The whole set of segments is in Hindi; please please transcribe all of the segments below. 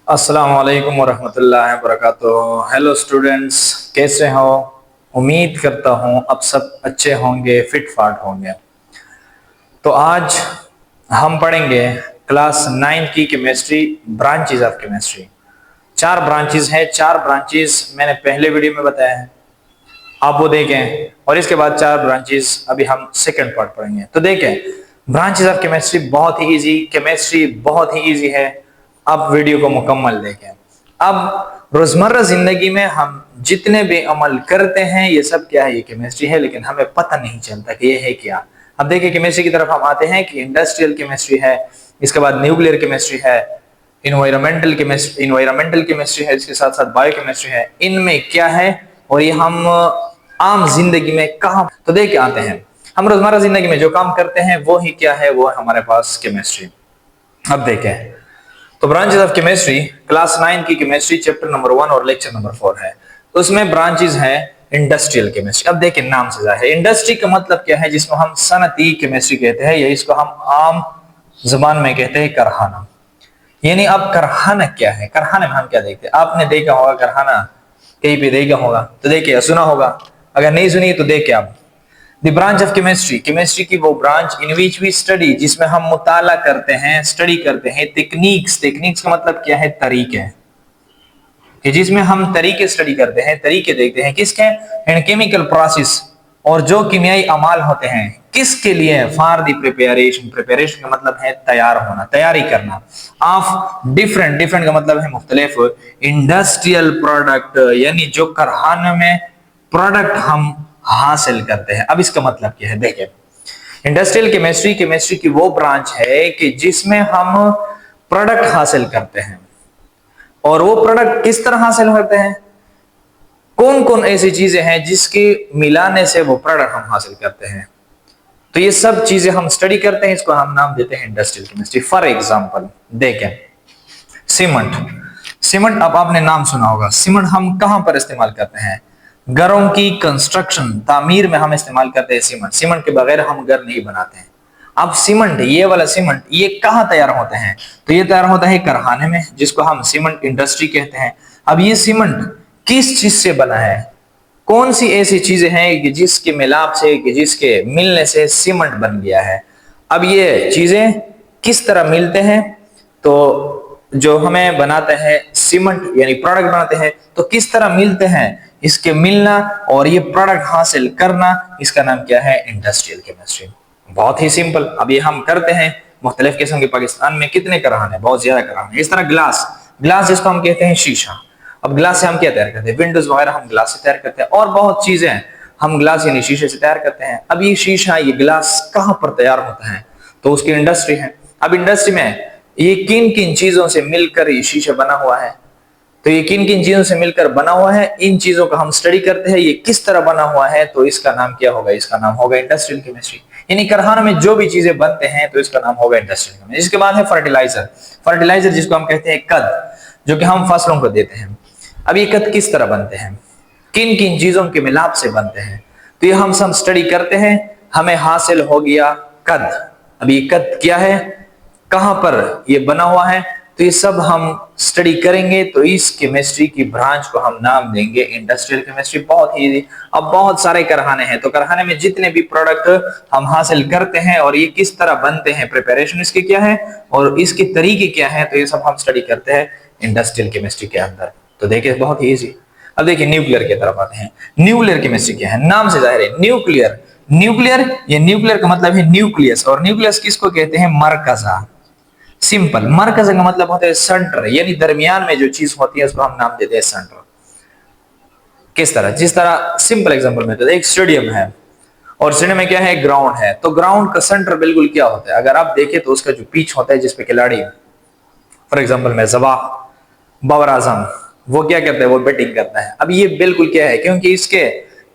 अस्सलाम वालेकुम वरहमतुल्लाहि वबरकातुहू। हेलो स्टूडेंट्स, कैसे हो? उम्मीद करता हूँ अब सब अच्छे होंगे, फिट फाट होंगे। तो आज हम पढ़ेंगे क्लास 9 की केमिस्ट्री, ब्रांचेज ऑफ केमिस्ट्री। चार ब्रांचेज हैं, चार ब्रांचेज मैंने पहले वीडियो में बताया है, आप वो देखें। और इसके बाद चार ब्रांचेज अभी हम सेकंड पार्ट पढ़ेंगे। तो देखें, ब्रांचेज ऑफ केमिस्ट्री बहुत ही इजी, केमिस्ट्री बहुत ही इजी है। अब वीडियो को मुकम्मल देखें। अब रोजमर्रा जिंदगी में हम जितने भी अमल करते हैं ये सब क्या है, ये केमिस्ट्री है, लेकिन हमें पता नहीं चलता कि ये है क्या। अब देखिए, केमिस्ट्री की तरफ हम आते हैं कि इंडस्ट्रियल केमिस्ट्री है, इसके बाद न्यूक्लियर केमिस्ट्री है, इन्वायरमेंटल केमिस्ट्री है, इसके साथ साथ बायो केमिस्ट्री है। इनमें क्या है और ये हम आम जिंदगी में कहाँ तो देख के आते हैं। हम रोजमर्रा जिंदगी में जो काम करते हैं वो ही क्या है, वो है हमारे पास केमिस्ट्री। अब देखें, तो ब्रांचेस ऑफ केमिस्ट्री क्लास 9 की केमिस्ट्री चैप्टर नंबर 1 और लेक्चर नंबर 4 है। उसमें ब्रांचेस है इंडस्ट्रियल केमिस्ट्री। अब देखिए, नाम से जाहिर है इंडस्ट्री का मतलब क्या है, जिसको हम सनती केमिस्ट्री कहते हैं, या इसको हम आम जुबान में कहते हैं कारखाना। यानी अब कारखाना क्या है, कारखाने में हम क्या देखते हैं? आपने देखा होगा कारखाना, कहीं पे देखा होगा तो देखिए, सुना होगा, अगर नहीं सुनी तो देखिए आप। The branch of chemistry, chemistry की वो branch in which we study, जिसमें हम मुताला करते हैं, स्टडी करते हैं टेक्निक्स। टेक्निक्स का मतलब क्या है? तरीके, कि जिसमें हम तरीके स्टडी करते हैं, तरीके देखते हैं किसके? एंड केमिकल प्रोसेस, और जो कीमियाई अमाल होते हैं किसके लिए? For the preparation. प्रिपरेशन का मतलब है तैयार होना, तैयारी करना। ऑफ डिफरेंट, डिफरेंट का मतलब है मुख्तलिफ, इंडस्ट्रियल प्रोडक्ट, यानी जो कारखाने में प्रोडक्ट हम हासिल करते हैं। अब इसका मतलब क्या है? देखिए, इंडस्ट्रियल केमिस्ट्री, केमिस्ट्री की वो ब्रांच है कि जिसमें हम प्रोडक्ट हासिल करते हैं। और वो प्रोडक्ट किस तरह हासिल होते हैं? कौन कौन ऐसी चीजें हैं जिसके मिलाने से वो प्रोडक्ट हम हासिल करते हैं? तो ये सब चीजें हम स्टडी करते हैं, इसको हम नाम देते हैं इंडस्ट्रियल केमिस्ट्री। फॉर एग्जांपल देखें, सीमेंट। सीमेंट, अब आपने नाम सुना होगा। सीमेंट हम कहां पर इस्तेमाल करते हैं? घरों की कंस्ट्रक्शन, तामीर में हम इस्तेमाल करते हैं सीमेंट। सीमेंट के बगैर हम घर नहीं बनाते हैं। अब सीमेंट, ये वाला सीमेंट, ये कहाँ तैयार होते हैं? तो ये तैयार होता है कारखाने में, जिसको हम सीमेंट इंडस्ट्री कहते हैं। अब ये सीमेंट किस चीज से बना है? कौन सी ऐसी चीजें हैं कि जिसके मिलाप से, कि जिसके मिलने से सीमेंट बन गया है? अब ये चीजें किस तरह मिलते हैं? तो जो हमें बनाते हैं सीमेंट, यानी प्रोडक्ट बनाते हैं, तो किस तरह मिलते हैं? इसके मिलना और ये प्रोडक्ट हासिल करना, इसका नाम क्या है? Industrial chemistry. बहुत ही सिंपल। अब ये हम करते हैं मुख्तलिफ किस्म के। पाकिस्तान में कितने कारखाने? बहुत ज्यादा कारखाने। इस तरह ग्लास, ग्लास जिसको हम कहते हैं शीशा। अब ग्लास से हम क्या तैयार करते हैं? विंडोज वगैरह हम ग्लास से तैयार करते हैं, और बहुत चीजें हम ग्लास यानी शीशे से तैयार करते हैं। अब ये शीशा, ये ग्लास कहाँ पर तैयार होता है? तो उसकी इंडस्ट्री है। अब इंडस्ट्री में ये किन किन चीजों से मिलकर ये शीशा बना हुआ है? तो ये किन किन चीजों से मिलकर बना हुआ है, इन चीजों का हम स्टडी करते हैं, ये किस तरह बना हुआ है, तो इसका नाम क्या होगा? इसका नाम होगा इंडस्ट्रियल केमिस्ट्री। यानी कारखानों में जो भी चीजें बनते हैं तो इसका नाम होगा इंडस्ट्रियल केमिस्ट्री। इसके बाद है फर्टिलाइजर। फर्टिलाइजर जिसको हम कहते हैं कद, जो कि हम फसलों को देते हैं। अब ये कद किस तरह बनते हैं, किन किन चीजों के मिलाप से बनते हैं, तो ये हम सब स्टडी करते हैं, हमें हासिल हो गया कद। अब ये कद क्या है, कहां पर ये बना हुआ है, तो ये सब हम स्टडी करेंगे। तो इस केमिस्ट्री की ब्रांच को हम नाम देंगे इंडस्ट्रियल केमिस्ट्री। बहुत ही, अब बहुत सारे कारखाने हैं, तो कारखाने में जितने भी प्रोडक्ट हम हासिल करते हैं और ये किस तरह बनते हैं, प्रिपरेशन इसकी क्या है और इसके तरीके क्या है, तो ये सब हम स्टडी करते हैं इंडस्ट्रियल केमिस्ट्री के अंदर। तो देखिए, बहुत ही इजी। अब देखिए, न्यूक्लियर की तरफ आते हैं। न्यूक्लियर केमिस्ट्री क्या है? नाम से जाहिर है न्यूक्लियर। न्यूक्लियर, ये न्यूक्लियर का मतलब है न्यूक्लियस, और न्यूक्लियस किसको कहते हैं? मरकजा। सिंपल, मरकज का मतलब होता है सेंटर, यानी दरमियान में जो चीज होती है उसको हम नाम देते हैं सेंटर। किस तरह? जिस तरह सिंपल एग्जांपल में, तो एक स्टेडियम है और स्टेडियम में क्या है? ग्राउंड है। तो ग्राउंड का सेंटर बिल्कुल क्या होता है? अगर आप देखें तो उसका जो पिच होता है जिसपे खिलाड़ी, फॉर एग्जाम्पल में बाबर आजम, वो क्या करता है? वो बैटिंग करता है। अब ये बिल्कुल क्या है, क्योंकि इसके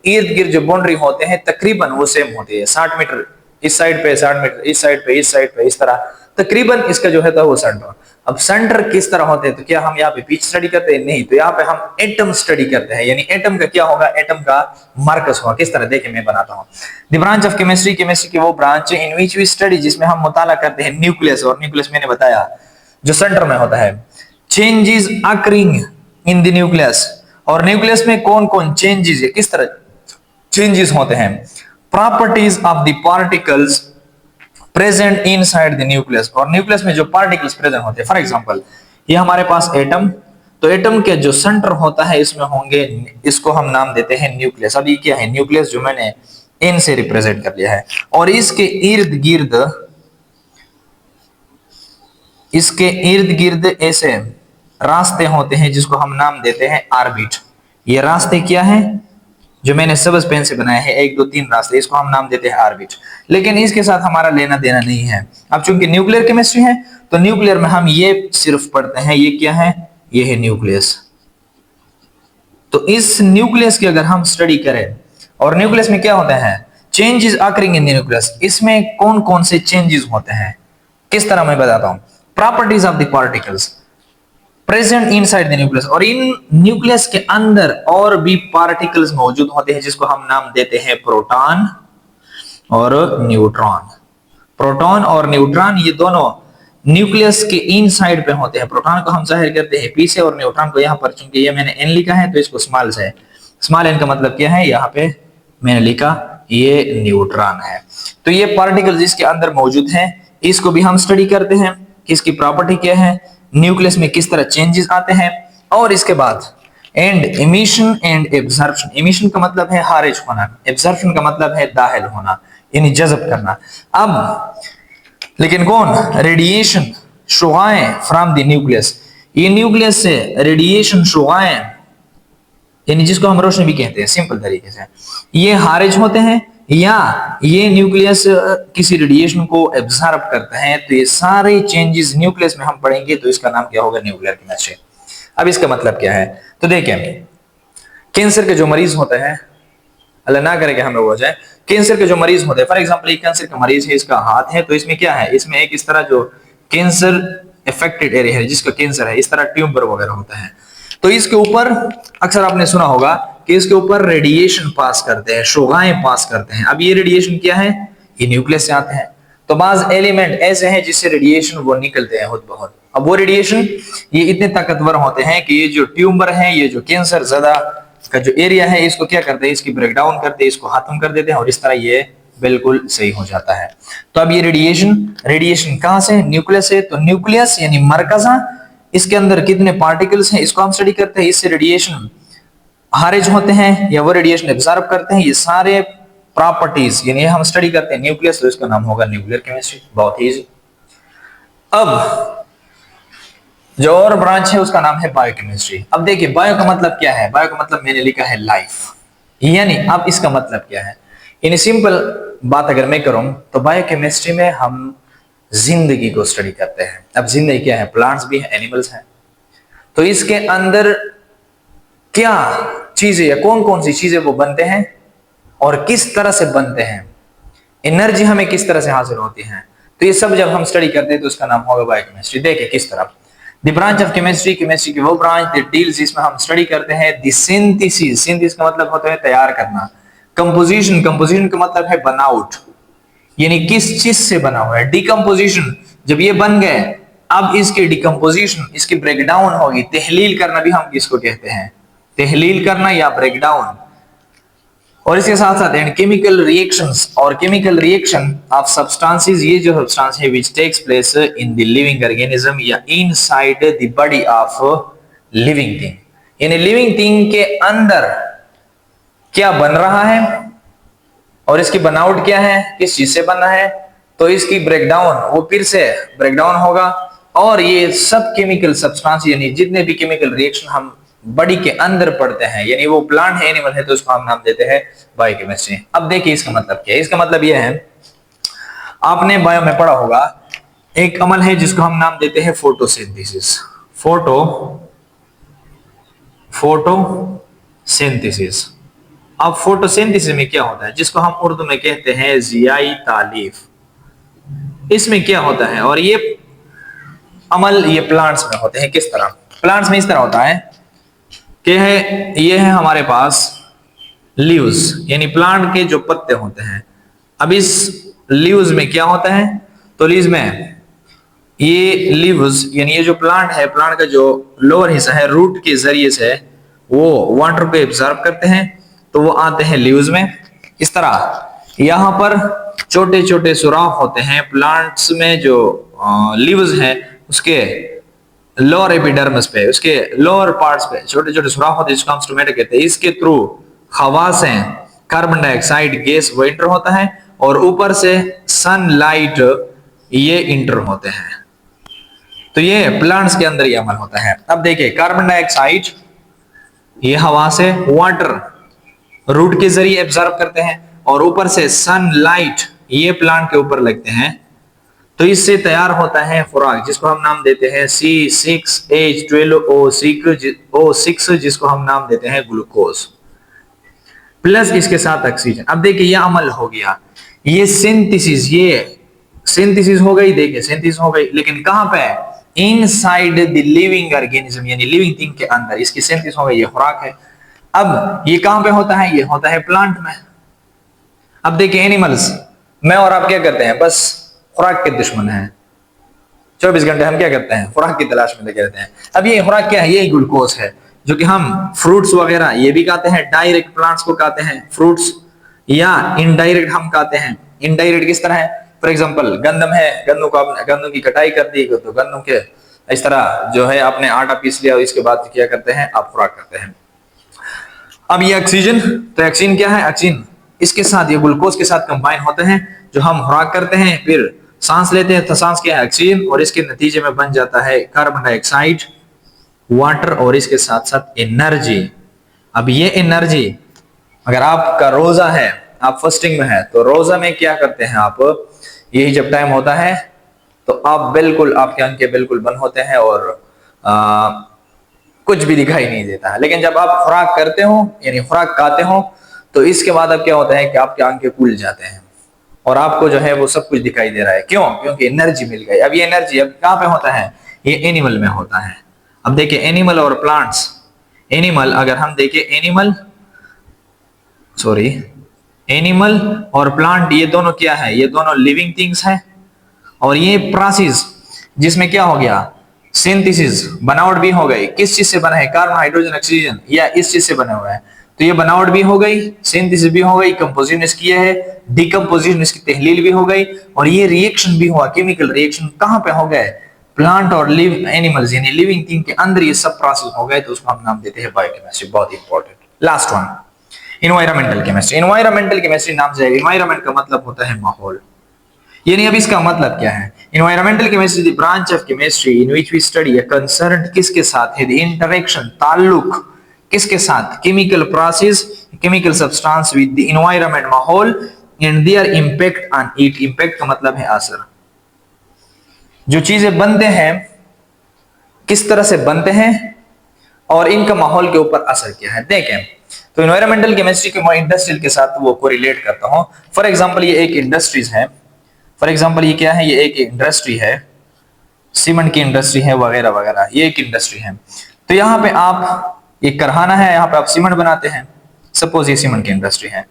इर्द गिर्द जो बाउंड्री होते हैं तकरीबन वो सेम होती है। 60 मीटर इस साइड पे, 60 मीटर इस साइड पे, इस साइड पे, इस तरह तकरीबन इसका जो है था वो सेंटर। अब सेंटर किस तरह होते हैं? तो क्या हम यहाँ पे पिच स्टडी करते हैं? नहीं, तो यहाँ पे हम एटम स्टडी करते हैं। यानी एटम का क्या होगा? एटम का मार्कस होगा। किस तरह? देखिए, मैं बनाता हूँ। The branch of chemistry, chemistry की वो ब्रांच है इन विच वी स्टडी, जिसमें हम मुताला करते हैं न्यूक्लियस। और न्यूक्लियस मैंने बताया जो सेंटर में होता है। Changes occurring in the nucleus, और न्यूक्लियस में कौन कौन चेंजेस है, किस तरह चेंजेस होते हैं। Properties of the particles present inside the nucleus, और न्यूक्लियस में जो पार्टिकल्स प्रेजेंट होते हैं, फॉर एग्जांपल ये हमारे पास एटम, तो एटम के जो सेंटर होता है इसमें होंगे, इसको हम नाम देते हैं न्यूक्लियस। अब ये क्या है, न्यूक्लियस जो मैंने एन से रिप्रेजेंट कर लिया है, और इसके इर्द गिर्द ऐसे रास्ते होते हैं जिसको हम नाम देते हैं ऑर्बिट। ये रास्ते क्या है जो मैंने सबस पेन से बनाया है, 1 2 3 रास्ते, इसको हम नाम देते हैं ऑर्बिट। लेकिन इसके साथ हमारा लेना देना नहीं है। अब चूंकि न्यूक्लियर केमिस्ट्री है तो न्यूक्लियर में हम ये सिर्फ पढ़ते हैं, ये क्या है, ये है न्यूक्लियस। तो इस न्यूक्लियस की अगर हम स्टडी करें, और न्यूक्लियस में क्या होता है, changes occurring in the nucleus, इसमें कौन कौन से चेंजेस होते हैं, किस तरह मैं बताता हूं। Properties of the particles present inside the nucleus, और इन न्यूक्लियस के अंदर और भी पार्टिकल्स मौजूद होते हैं जिसको हम नाम देते हैं प्रोटॉन और न्यूट्रॉन। प्रोटॉन और न्यूट्रॉन ये दोनों न्यूक्लियस के इनसाइड पे होते हैं। प्रोटॉन को हम जाहिर करते हैं पी से, और न्यूट्रॉन को यहाँ पर, चूंकि ये मैंने एन लिखा है तो इसको स्मॉल से, स्मॉल एन का मतलब क्या है, यहाँ पे मैंने लिखा ये न्यूट्रॉन है। तो ये पार्टिकल्स इसके अंदर मौजूद हैं, इसको भी हम स्टडी करते हैं कि इसकी प्रॉपर्टी क्या है, न्यूक्लियस में किस तरह चेंजेस आते हैं। और इसके बाद and emission and absorption, emission का मतलब है खारिज होना, एब्जॉर्प्शन का मतलब है दाखिल होना, यानी जज़ब करना। अब लेकिन कौन, रेडिएशन शुआएं फ्रॉम द न्यूक्लियस, ये न्यूक्लियस से रेडिएशन शुआएं, यानी जिसको हम रोशनी भी कहते हैं सिंपल तरीके से, ये खारिज होते हैं या ये न्यूक्लियस किसी रेडिएशन को एब्जॉर्ब करता है। तो ये सारे चेंजेस न्यूक्लियस में हम पढ़ेंगे, तो इसका नाम क्या होगा, न्यूक्लियर केमिस्ट्री। अब इसका मतलब क्या है, तो देखिए कैंसर के जो मरीज होते हैं, अल्लाह ना करे कि हम लोग हो जाए, कैंसर के जो मरीज होते हैं, फॉर एग्जांपल एक कैंसर का मरीज है, इसका हाथ है, तो इसमें क्या है, इसमें एक इस तरह जो कैंसर इफेक्टेड एरिया है जिसका कैंसर है, इस तरह ट्यूमर वगैरह होता है, तो इसके ऊपर अक्सर आपने सुना होगा कि इसके ऊपर रेडिएशन पास करते हैं, शोगाएं पास करते हैं। अब ये रेडिएशन क्या है, ये न्यूक्लियस से आते हैं। तो बाज एलिमेंट ऐसे हैं जिससे रेडिएशन वो निकलते हैं खुद बहुत। अब वो रेडिएशन ये इतने ताकतवर होते हैं कि ये जो ट्यूमर है, ये जो कैंसर ज़दा का जो एरिया है, इसको क्या करते हैं, इसकी ब्रेकडाउन करते हैं, इसको खत्म कर देते हैं, और इस तरह ये बिल्कुल सही हो जाता है। तो अब ये रेडिएशन कहां से, न्यूक्लियस से। तो न्यूक्लियस यानी मरकज़ा, इसके अंदर कितने पार्टिकल्स हैं इसको हम स्टडी करते हैं, इससे रेडिएशन खारिज होते हैं या वो रेडिएशन एब्जॉर्ब करते हैं, ये सारे प्रॉपर्टीज यानी हम स्टडी करते हैं न्यूक्लियस, तो इसका नाम होगा न्यूक्लियर केमिस्ट्री। बहुत इजी। अब जो और ब्रांच है उसका नाम है बायोकेमिस्ट्री। अब देखिए बायो का मतलब क्या है, बायो का मतलब मैंने लिखा है लाइफ, यानी अब इसका मतलब क्या है, यानी सिंपल बात अगर मैं करूं तो बायोकेमिस्ट्री में हम जिंदगी को स्टडी करते हैं। अब जिंदगी क्या है, प्लांट्स भी है, एनिमल्स हैं, तो इसके अंदर क्या चीजें या कौन कौन सी चीजें वो बनते हैं और किस तरह से बनते हैं, एनर्जी हमें किस तरह से हासिल होती है, तो ये सब जब हम स्टडी करते हैं तो उसका नाम होगा बायोकेमिस्ट्री। देखिए किस तरह, the branch of chemistry, chemistry की वो ब्रांच दैट डील्स, जिसमें हम स्टडी करते हैं द सिंथेसिस, सिंथेसिस का मतलब होता है तैयार करना, कंपोजिशन, कंपोजिशन का मतलब है बनाउट, यानी किस चीज से बना हुआ है, डिकम्पोजिशन, जब ये बन गए अब इसकी डिकम्पोजिशन, इसकी ब्रेकडाउन होगी, तहलील करना भी हम किसको कहते हैं, तहलील करना या ब्रेकडाउन, और इसके साथ साथ एंड केमिकल रिएक्शंस, और केमिकल रिएक्शन ऑफ सब्सटेंसेस, ये जो सब्सटेंस है which takes place in the living organism या inside the body of living thing, यानी लिविंग थिंग के अंदर क्या बन रहा है और इसकी बनावट क्या है, किस चीज से बना है, तो इसकी ब्रेकडाउन, वो फिर से ब्रेकडाउन होगा, और ये सब केमिकल सब्सटेंस यानी जितने भी केमिकल रिएक्शन हम बॉडी के अंदर पढ़ते हैं, यानी वो प्लांट है, एनिमल है, तो उसको हम नाम देते हैं बायोकेमिस्ट्री। अब देखिए इसका मतलब क्या है, इसका मतलब यह है, आपने बायो में पढ़ा होगा एक अमल है जिसको हम नाम देते हैं फोटोसिंथेसिस, फोटोसिंथेसिस। अब फोटोसिंथेसिस में क्या होता है, जिसको हम उर्दू में कहते हैं जियाई तालीफ, इसमें क्या होता है, और ये अमल ये प्लांट्स में होते हैं। किस तरह, प्लांट्स में इस तरह होता है कि ये है हमारे पास लीव्स, यानी प्लांट के जो पत्ते होते हैं। अब इस लीव्स में क्या होता है, तो लीव्स में ये लीव्स यानी ये जो प्लांट है, प्लांट का जो लोअर हिस्सा है रूट के जरिए से वो वाटर को एब्जॉर्ब करते हैं, तो वो आते हैं लीव्स में। इस तरह यहाँ पर छोटे छोटे सुराख होते हैं प्लांट्स में, जो लीव्स है उसके लोअर एपिडर्मिस पे, उसके लोअर पार्ट्स पे छोटे छोटे सुराख होते हैं जिसको हम स्टोमेटा कहते हैं। इसके थ्रू हवा से कार्बन डाइऑक्साइड गैस वो इंटर होता है और ऊपर से सनलाइट ये इंटर होते हैं। तो ये प्लांट्स के अंदर ये अमल होता है। अब देखिए कार्बन डाइऑक्साइड ये हवा से वाटर रूट के जरिए एब्जॉर्ब करते हैं और ऊपर से सनलाइट ये प्लांट के ऊपर लगते हैं, तो इससे तैयार होता है खुराक जिसको हम नाम देते हैं C6H12O6 जिसको हम नाम देते हैं ग्लूकोज, प्लस इसके साथ ऑक्सीजन। अब देखिए यह अमल हो गया, ये सिंथेसिस, ये सिंथेसिस हो गई, देखिए सिंथेसिस हो गई, लेकिन कहां पे? इनसाइड द लिविंग ऑर्गेनिज्म यानी लिविंग थिंग के अंदर इसकी सिंथेसिस हो गई, ये खुराक है। अब ये कहां पे होता है? ये होता है प्लांट में। अब देखिए एनिमल्स, मैं और आप क्या करते हैं? बस खुराक के दुश्मन हैं, 24 घंटे हम क्या करते हैं? खुराक की तलाश में लगे रहते हैं। अब ये खुराक क्या है? ये ग्लूकोज है जो कि हम फ्रूट्स वगैरह ये भी खाते हैं, डायरेक्ट प्लांट्स को खाते हैं फ्रूट्स, या इनडायरेक्ट हम खाते हैं। इनडायरेक्ट किस तरह है? फॉर एग्जांपल गंदम है, गंदम की कटाई कर दी तो गंदम के इस तरह जो है आपने आटा पीस लिया और इसके बाद क्या करते हैं? आप खुराक करते हैं। अब ये ऑक्सीजन, तो ऑक्सीजन क्या है? ऑक्सीजन इसके साथ ये ग्लूकोज के साथ कंबाइन होते हैं जो हम खुराक करते हैं, फिर सांस लेते हैं, तो सांस क्या है? ऑक्सीजन, और इसके नतीजे में बन जाता है कार्बन डाइऑक्साइड, वाटर और इसके साथ साथ एनर्जी। अब ये एनर्जी अगर आपका रोजा है, आप फास्टिंग में है, तो रोजा में क्या करते हैं आप? यही जब टाइम होता है तो आप बिल्कुल, आपके आंखें बिल्कुल बंद होते हैं और कुछ भी दिखाई नहीं देता है। लेकिन जब आप खुराक करते हो यानी खुराक खाते हो तो इसके बाद अब क्या होता है कि आपकी आंखें खुल जाते हैं और आपको जो है वो सब कुछ दिखाई दे रहा है। क्यों? क्योंकि एनर्जी मिल गई। अब ये एनर्जी अब कहां पे होता है? ये एनिमल में होता है। अब देखिए एनिमल और प्लांट्स, एनिमल अगर हम देखें एनिमल और प्लांट ये दोनों क्या है? ये दोनों लिविंग थिंग्स हैं। और ये प्रोसेस जिसमें क्या हो गया? सिंथेसिस, बनावट भी हो गई। किस चीज से बना है? कार्बन, हाइड्रोजन, ऑक्सीजन, या इस चीज से बना हुआ है। तो ये बनावट भी हो गई, सिंथेसिस भी हो गई, कंपोजिशन इसकी है, डिकम्पोजिशन इसकी तहलील भी हो गई, और ये रिएक्शन भी हुआ, केमिकल रिएक्शन कहां पे हो गए? प्लांट और लिव एनिमल्स यानी लिविंग थिंग के अंदर ये सब प्रोसेस हो गए, तो उसको हम नाम देते हैं बायोकेमिस्ट्री। बहुत important. Last one, environmental chemistry. Environmental chemistry नाम से इन्वायरमेंट का मतलब होता है माहौल, यानी अब इसका मतलब क्या है? Environmental chemistry the branch of chemistry in which we study a concern किसके साथ है? द इंटरेक्शन, ताल्लुक किसके साथ? Chemical process, chemical substance with the environment, माहौल, and their impact on it. Impact का मतलब है असर। जो चीजें बनते हैं किस तरह से बनते हैं और इनका माहौल के ऊपर असर क्या है। देखें तो इन्वायरमेंटल केमिस्ट्री को मैं इंडस्ट्रियल के साथ वो कोरिलेट करता हूं। फॉर एग्जांपल ये एक इंडस्ट्रीज है, फॉर एग्जांपल ये क्या है? ये एक इंडस्ट्री है, सीमेंट की इंडस्ट्री है वगैरह वगैरह, ये एक इंडस्ट्री है। तो यहाँ पे आप एक कारखाना है, यहाँ पे आप सीमेंट बनाते हैं। सपोज ये सीमेंट की इंडस्ट्री है।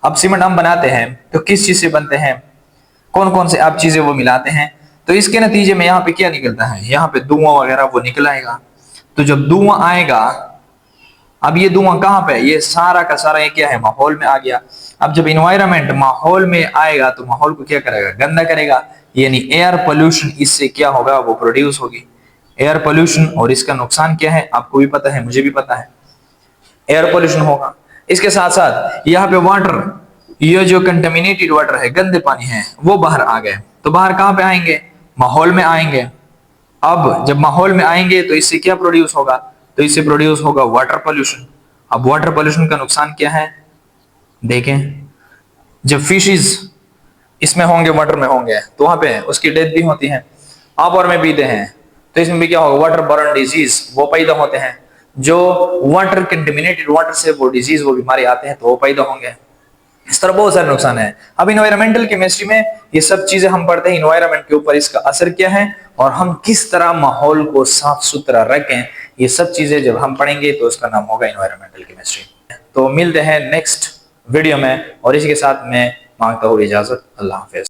अब सीमेंट हम बनाते हैं तो किस चीज से बनते हैं? कौन कौन से आप चीजें वो मिलाते हैं? तो इसके नतीजे में यहाँ पे क्या निकलता है? यहाँ पे धुआं वगैरह वो निकल आएगा। तो जब धुआं आएगा, अब ये धुआं कहाँ पे? ये सारा का सारा ये क्या है? माहौल में आ गया। अब जब इन्वायरमेंट माहौल में आएगा तो माहौल को क्या करेगा? गंदा करेगा, यानी एयर पोल्यूशन इससे क्या होगा? वो प्रोड्यूस होगी एयर पोल्यूशन। और इसका नुकसान क्या है? आपको भी पता है, मुझे भी पता है, एयर पोल्यूशन होगा। इसके साथ साथ यहाँ पे वाटर, ये जो कंटेमिनेटेड वाटर है, गंदे पानी है, वो बाहर आ गए। तो बाहर कहाँ पे आएंगे? माहौल में आएंगे। अब जब माहौल में आएंगे तो इससे क्या प्रोड्यूस होगा? तो इससे प्रोड्यूस होगा वाटर पोल्यूशन। अब वाटर पोल्यूशन का नुकसान क्या है? देखें, जब फिशेस इसमें होंगे, वाटर में होंगे, तो वहां पे उसकी डेथ भी होती है। आप और मैं पीते हैं तो इसमें भी क्या होगा? वाटर बॉर्न डिजीज वो पैदा होते हैं। जो वाटर कंटेमिनेटेड वाटर से वो डिजीज, वो बीमारी आते हैं, तो वो पैदा होंगे। इस तरह बहुत सारे नुकसान है। अब इन्वायरमेंटल केमिस्ट्री में ये सब चीजें हम पढ़ते हैं, इन्वायरमेंट के ऊपर इसका असर क्या है और हम किस तरह माहौल को साफ सुथरा रखें, ये सब चीजें जब हम पढ़ेंगे तो उसका नाम होगा इन्वायरमेंटल केमिस्ट्री। तो मिलते हैं नेक्स्ट वीडियो में, और इसी के साथ मैं मांगता हूँ इजाजत। अल्लाह हाफिज।